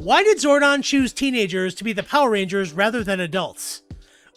Why did Zordon choose teenagers to be the Power Rangers rather than adults?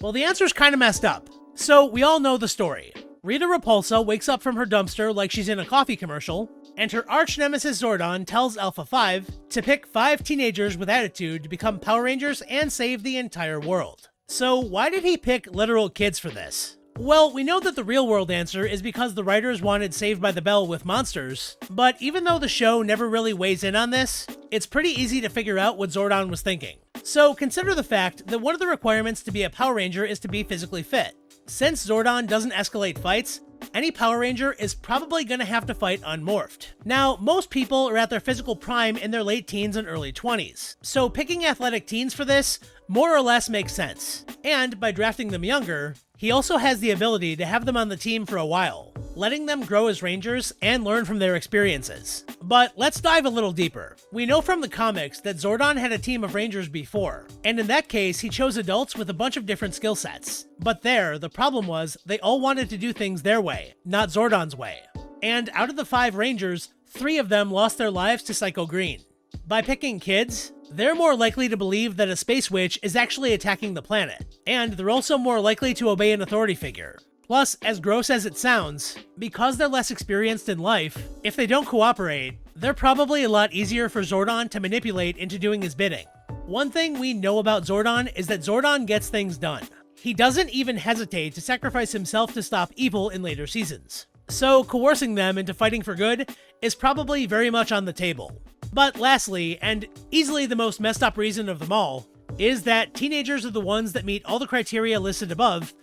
Well, the answer's kinda messed up. So, we all know the story. Rita Repulsa wakes up from her dumpster like she's in a coffee commercial, and her arch-nemesis Zordon tells Alpha 5 to pick 5 teenagers with attitude to become Power Rangers and save the entire world. So why did he pick literal kids for this? Well, we know that the real-world answer is because the writers wanted Saved by the Bell with monsters, but even though the show never really weighs in on this, it's pretty easy to figure out what Zordon was thinking. So consider the fact that one of the requirements to be a Power Ranger is to be physically fit. Since Zordon doesn't escalate fights, any Power Ranger is probably gonna have to fight unmorphed. Now, most people are at their physical prime in their late teens and early 20s, so picking athletic teens for this more or less makes sense. And by drafting them younger, he also has the ability to have them on the team for a while, letting them grow as Rangers and learn from their experiences. But let's dive a little deeper. We know from the comics that Zordon had a team of Rangers before, and in that case he chose adults with a bunch of different skill sets. But there, the problem was, they all wanted to do things their way, not Zordon's way. And out of the 5 Rangers, 3 of them lost their lives to Psycho Green. By picking kids, they're more likely to believe that a space witch is actually attacking the planet, and they're also more likely to obey an authority figure. Plus, as gross as it sounds, because they're less experienced in life, if they don't cooperate, they're probably a lot easier for Zordon to manipulate into doing his bidding. One thing we know about Zordon is that Zordon gets things done. He doesn't even hesitate to sacrifice himself to stop evil in later seasons. So coercing them into fighting for good is probably very much on the table. But lastly, and easily the most messed up reason of them all, is that teenagers are the ones that meet all the criteria listed above,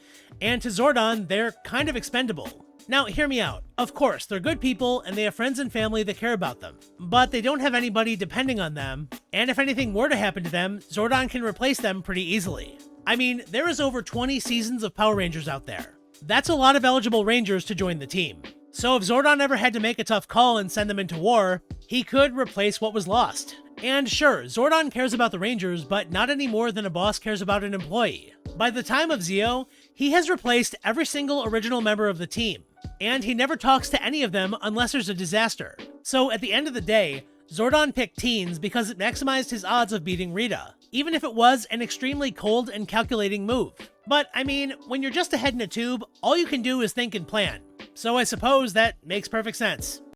and to Zordon, they're kind of expendable. Now, hear me out. Of course, they're good people, and they have friends and family that care about them. But they don't have anybody depending on them, and if anything were to happen to them, Zordon can replace them pretty easily. I mean, there is over 20 seasons of Power Rangers out there. That's a lot of eligible Rangers to join the team. So if Zordon ever had to make a tough call and send them into war, he could replace what was lost. And sure, Zordon cares about the Rangers, but not any more than a boss cares about an employee. By the time of Zeo, he has replaced every single original member of the team, and he never talks to any of them unless there's a disaster. So at the end of the day, Zordon picked teens because it maximized his odds of beating Rita, even if it was an extremely cold and calculating move. But I mean, when you're just a head in a tube, all you can do is think and plan. So I suppose that makes perfect sense.